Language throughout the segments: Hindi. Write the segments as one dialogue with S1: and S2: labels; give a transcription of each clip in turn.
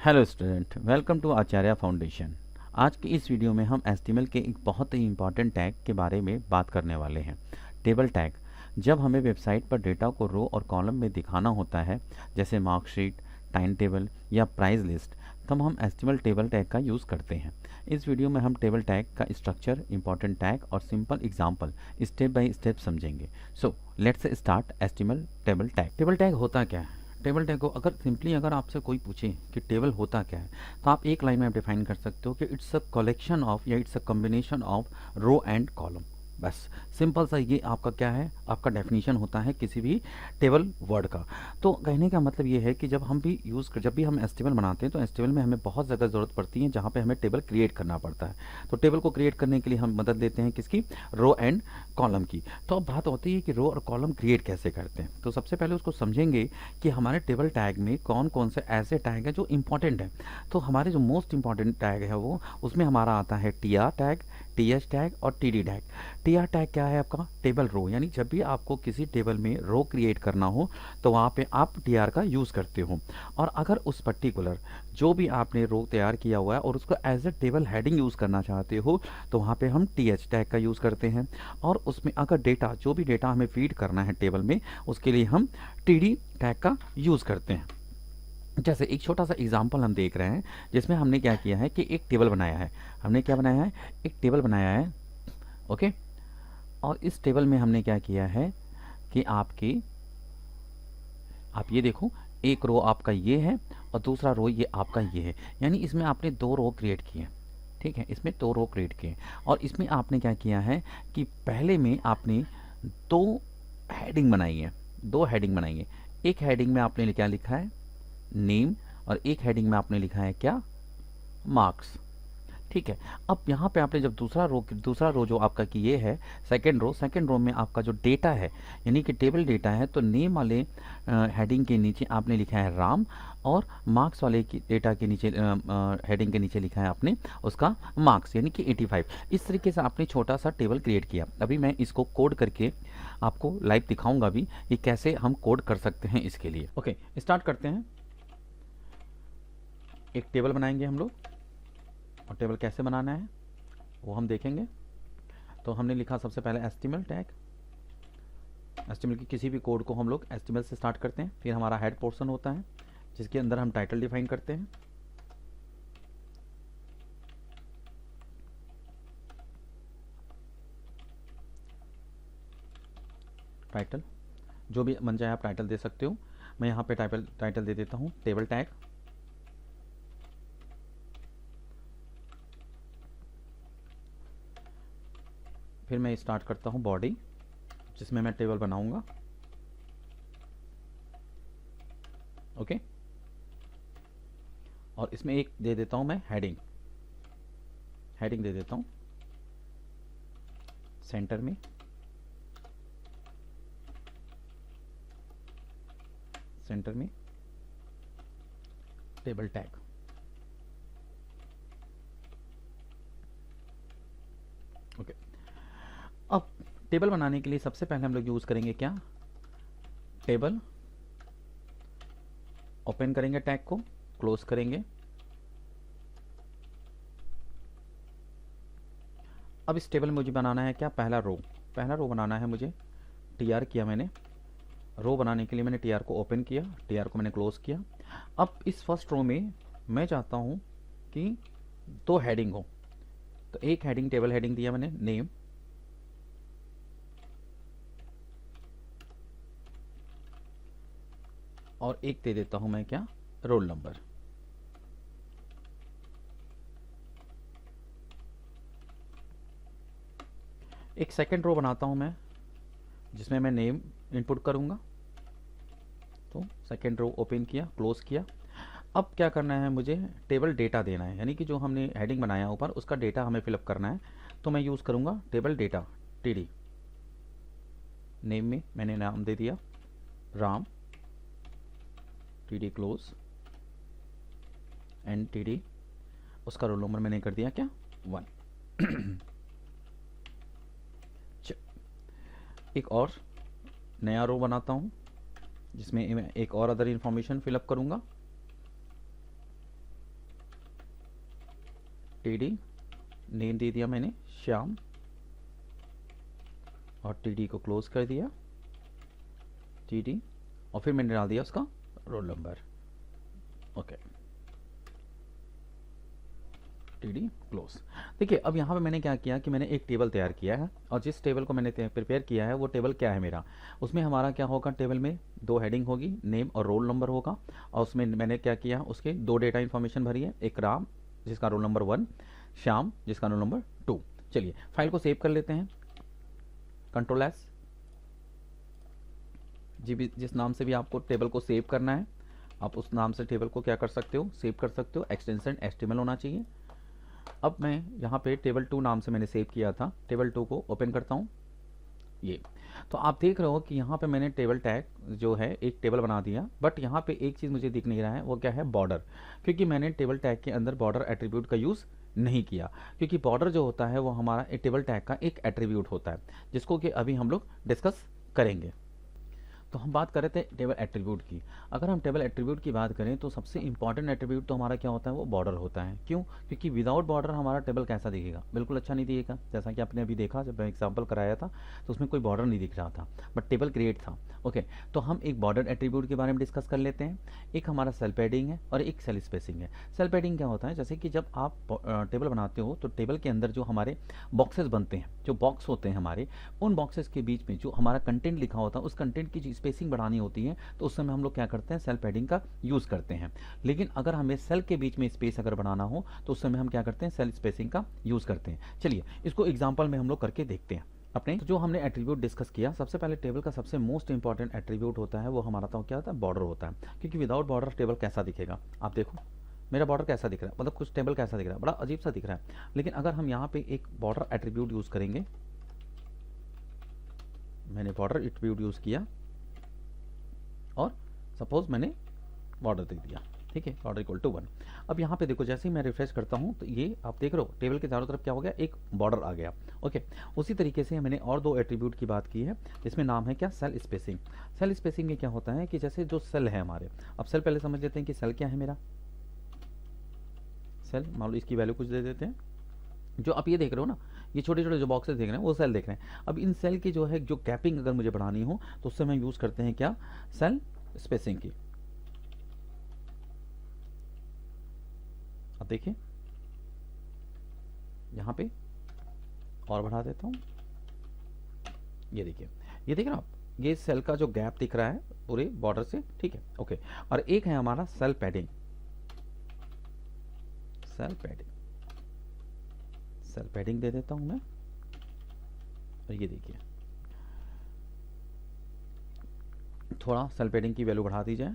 S1: Hello student, welcome to Acharya foundation. आज की इस वीडियो में हम एचटीएमएल के एक बहुत ही इंपॉर्टेंट टैग के बारे में बात करने वाले हैं। Table tag. जब हमें वेबसाइट पर डेटा को रो और कॉलम में दिखाना होता है, जैसे मार्कशीट, टाइम टेबल या प्राइस लिस्ट, तब हम एचटीएमएल टेबल टैग का यूज़ करते हैं। इस वीडियो में हम टेबल टैग का स्ट्रक्चर, इंपॉर्टेंट टैग और simple example step by step समझेंगे। So let's start HTML table tag. Table tag होता क्या है? टेबल टैग को अगर आपसे कोई पूछे कि टेबल होता क्या है, तो आप एक लाइन में आप डिफाइन कर सकते हो कि इट्स अ कलेक्शन ऑफ या it's a combination of row and column. बस सिंपल सा ये आपका क्या है, आपका डेफिनेशन होता है किसी भी टेबल वर्ड का। तो कहने का मतलब ये है कि जब भी हम एचटीएमएल बनाते हैं तो एचटीएमएल में हमें बहुत ज़्यादा ज़रूरत पड़ती है, जहाँ पे हमें टेबल क्रिएट करना पड़ता है। तो टेबल को क्रिएट करने के लिए हम मदद लेते हैं किसकी? रो एंड कॉलम की। तो अब बात होती है कि रो और कॉलम क्रिएट कैसे करते हैं। तो सबसे पहले उसको समझेंगे कि हमारे टेबल टैग में कौन कौन से ऐसे टैग हैं जो इंपॉर्टेंट है। तो हमारे जो मोस्ट इंपॉर्टेंट टैग है वो, उसमें हमारा आता है T R tag, T H tag और T D tag. T R tag क्या है? आपका टेबल रो, यानी जब भी आपको किसी टेबल में रो क्रिएट करना हो तो वहाँ पे आप टी आर का यूज़ करते हो। और अगर उस पर्टिकुलर जो भी आपने रो तैयार किया हुआ है और उसको as a table heading use करना चाहते हो, तो वहाँ पे हम टी एच टैग का यूज़ करते हैं। और उसमें अगर जो भी डेटा हमें फीड करना है टेबल में, उसके लिए हम टी डी टैग का यूज़ करते हैं। जैसे एक छोटा सा एग्जांपल हम देख रहे हैं, जिसमें हमने क्या किया है कि एक टेबल बनाया है। हमने क्या बनाया है? एक टेबल बनाया है। ओके। और इस टेबल में हमने क्या किया है कि आप ये देखो, एक रो आपका ये है और दूसरा रो ये आपका ये है, यानी इसमें आपने दो रो क्रिएट किए। ठीक है, इसमें दो रो क्रिएट किए। और इसमें आपने क्या किया है कि पहले में आपने दो हेडिंग बनाई है। दो हेडिंग बनाई है। एक हेडिंग में आपने क्या लिखा है? नेम। और एक हेडिंग में आपने लिखा है क्या? मार्क्स। ठीक है। अब यहाँ पे आपने जब दूसरा रो जो आपका कि ये है सेकंड रो में आपका जो डेटा है, यानी कि टेबल डेटा है, तो नेम वाले हेडिंग के नीचे आपने लिखा है राम। और मार्क्स वाले की डेटा के नीचे हेडिंग के नीचे लिखा है आपने उसका मार्क्स, यानी कि 85। इस तरीके से आपने छोटा सा टेबल क्रिएट किया। अभी मैं इसको कोड करके आपको लाइव दिखाऊंगा भी कि कैसे हम कोड कर सकते हैं इसके लिए। ओके, स्टार्ट करते हैं। एक टेबल बनाएंगे हम लोग, और टेबल कैसे बनाना है वो हम देखेंगे। तो हमने लिखा सबसे पहले एचटीएमएल टैग। एचटीएमएल की किसी भी कोड को हम लोग एचटीएमएल से स्टार्ट करते हैं। फिर हमारा हेड पोर्शन होता है, जिसके अंदर हम टाइटल डिफाइन करते हैं। टाइटल जो भी बन जाए आप टाइटल दे सकते हो। मैं यहाँ पे टाइटल दे देता हूँ टेबल टैग। फिर मैं स्टार्ट करता हूँ बॉडी, जिसमें मैं टेबल बनाऊंगा। ओके। और इसमें एक दे देता हूँ मैं हेडिंग दे देता हूँ सेंटर में। Table tag. ओके। अब टेबल बनाने के लिए सबसे पहले हम लोग यूज करेंगे क्या? टेबल। ओपन करेंगे टैग को, क्लोज करेंगे। अब इस टेबल में मुझे बनाना है क्या? पहला रो बनाना है मुझे। टीआर किया मैंने। रो बनाने के लिए मैंने टीआर को ओपन किया, टीआर को मैंने क्लोज किया। अब इस फर्स्ट रो में मैं चाहता हूं कि दो हेडिंग हो। तो एक हेडिंग, टेबल हेडिंग दिया मैंने नेम, और एक दे देता हूं मैं क्या? Roll number. एक सेकंड रो बनाता हूं मैं, जिसमें मैं नेम इनपुट करूंगा। तो सेकंड रो ओपन किया, क्लोज किया। अब क्या करना है मुझे? टेबल डेटा देना है, यानी कि जो हमने हेडिंग बनाया ऊपर उसका डेटा हमें फिलअप करना है। तो मैं यूज़ करूंगा टेबल डेटा, टीडी। नेम में मैंने नाम दे दिया Ram, TD close, and TD. उसका रोल नंबर मैंने कर दिया क्या? 1। एक और नया रो बनाता हूँ, जिसमें मैं एक और अदर इन्फॉर्मेशन फिलअप करूँगा। टीडी, नेम दे दिया मैंने श्याम, और टीडी को क्लोज कर दिया, टीडी, और फिर मैंने डाल दिया उसका roll number. Okay, TD close. देखिए अब यहाँ पे मैंने क्या किया कि मैंने एक टेबल तैयार किया है, और जिस टेबल को मैंने प्रिपेयर किया है वो टेबल क्या है मेरा, उसमें हमारा क्या होगा, टेबल में दो हेडिंग होगी, नेम और रोल नंबर होगा, और उसमें मैंने क्या किया, उसके दो डेटा इन्फॉर्मेशन भरी है, एक राम जिसका रोल नंबर 1, श्याम जिसका रोल नंबर 2। चलिए फाइल को सेव कर लेते हैं, कंट्रोल एस। जिस नाम से भी आपको टेबल को सेव करना है आप उस नाम से टेबल को क्या कर सकते हो, सेव कर सकते हो। एक्सटेंशन HTML होना चाहिए। अब मैं यहाँ पे टेबल 2 नाम से मैंने सेव किया था, टेबल 2 को ओपन करता हूँ। ये तो आप देख रहे हो कि यहाँ पे मैंने टेबल टैग जो है एक टेबल बना दिया, बट यहाँ पे एक चीज़ मुझे दिख नहीं रहा है, वो क्या है, बॉर्डर। क्योंकि मैंने टेबल टैग के अंदर बॉर्डर एट्रीब्यूट का यूज़ नहीं किया, क्योंकि बॉर्डर जो होता है वो हमारा एक टेबल टैग का एक एट्रीब्यूट होता है, जिसको कि अभी हम लोग डिस्कस करेंगे। तो हम बात कर रहे थे टेबल एट्रीब्यूट की। अगर हम टेबल एट्रीब्यूट की बात करें तो सबसे इंपॉर्टेंट एट्रीब्यूट तो हमारा क्या होता है, वो बॉर्डर होता है। क्यों? क्योंकि विदाउट बॉर्डर हमारा टेबल कैसा दिखेगा, बिल्कुल अच्छा नहीं दिखेगा। जैसा कि आपने अभी देखा, जब मैं एग्जांपल कराया था तो उसमें कोई बॉर्डर नहीं दिख रहा था, बट टेबल क्रिएट था। ओके, तो हम एक बॉर्डर एट्रीब्यूट के बारे में डिस्कस कर लेते हैं। एक हमारा सेल पैडिंग है और एक सेल स्पेसिंग है। सेल पैडिंग क्या होता है, जैसे कि जब आप टेबल बनाते हो तो टेबल के अंदर जो हमारे बॉक्सेस बनते हैं, जो बॉक्स होते हैं हमारे, उन बॉक्सेस के बीच में जो हमारा कंटेंट लिखा होता है, उस कंटेंट की स्पेसिंग बढ़ानी होती है, तो उस समय हम लोग क्या करते हैं, सेल पैडिंग का यूज़ करते हैं। लेकिन अगर हमें सेल के बीच में स्पेस अगर बनाना हो तो उस समय हम क्या करते हैं, सेल स्पेसिंग का यूज़ करते हैं। चलिए इसको एग्जाम्पल में हम लोग करके देखते हैं अपने। तो जो हमने एट्रीब्यूट डिस्कस किया, सबसे पहले टेबल का सबसे मोस्ट इंपॉर्टेंट एट्रीब्यूट होता है वो हमारा तो क्या होता है, बॉर्डर होता है। क्योंकि विदाउट बॉर्डर टेबल कैसा दिखेगा, आप देखो मेरा बॉर्डर कैसा दिख रहा है, मतलब कुछ टेबल कैसा दिख रहा है, बड़ा अजीब सा दिख रहा है। लेकिन अगर हम यहाँ पे एक बॉर्डर एट्रीब्यूट यूज़ करेंगे, मैंने बॉर्डर एट्रीब्यूट यूज़ किया और सपोज मैंने बॉर्डर दे दिया, ठीक है, बॉर्डर इक्वल टू 1। अब यहाँ पे देखो, जैसे ही मैं रिफ्रेश करता हूँ तो ये आप देख रहे हो टेबल के चारों तरफ क्या हो गया, एक बॉर्डर आ गया। ओके, उसी तरीके से मैंने और दो एट्रीब्यूट की बात की है, जिसमें नाम है क्या, सेल स्पेसिंग। सेल स्पेसिंग में क्या होता है कि जैसे जो सेल है हमारे, अब सेल पहले समझ लेते हैं कि सेल क्या है मेरा। सेल मान लो इसकी वैल्यू कुछ दे देते हैं। जो आप ये देख रहे हो ना, ये छोटे छोटे जो बॉक्सेस देख रहे हैं वो सेल देख रहे हैं। अब इन सेल की जो है जो कैपिंग अगर मुझे बढ़ानी हो तो उससे हम यूज़ करते हैं क्या, सेल स्पेसिंग की। अब देखिए यहाँ पे और बढ़ा देता हूँ, ये देखिए, ये देख रहे हो आप, ये सेल का जो गैप दिख रहा है पूरे बॉर्डर से, ठीक है। ओके, और एक है हमारा cell padding, cell padding, cell padding दे देता हूं मैं। और ये देखिए थोड़ा सेल पैडिंग की वैल्यू बढ़ा दी जाए।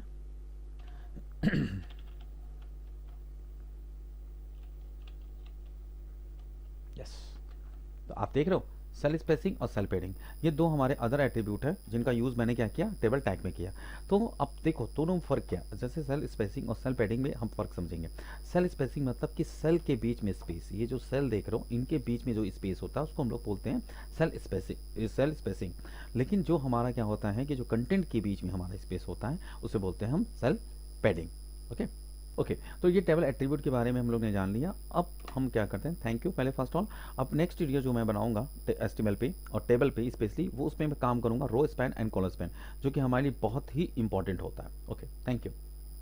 S1: यस, तो आप देख रहे हो सेल स्पेसिंग और सेल पैडिंग, ये दो हमारे अदर एट्रीब्यूट है जिनका यूज़ मैंने क्या किया, टेबल टैग में किया। तो अब देखो दोनों में फ़र्क क्या, जैसे सेल स्पेसिंग और सेल पैडिंग में हम फ़र्क समझेंगे। सेल स्पेसिंग मतलब कि सेल के बीच में स्पेस, ये जो सेल देख रहे हो इनके बीच में जो स्पेस होता है उसको हम लोग बोलते हैं सेल स्पेसिंग, सेल स्पेसिंग। लेकिन जो हमारा क्या होता है कि जो कंटेंट के बीच में हमारा स्पेस होता है उसे बोलते हैं हम सेल पैडिंग। ओके ओके, तो ये टेबल एट्रीब्यूट के बारे में हम लोग ने जान लिया। अब हम क्या करते हैं, थैंक यू पहले फर्स्ट ऑल। अब नेक्स्ट वीडियो जो मैं बनाऊंगा HTML पे और टेबल पे स्पेशली, वो उसमें मैं काम करूंगा row span and column span, जो कि हमारे लिए बहुत ही इंपॉर्टेंट होता है। Okay, thank you.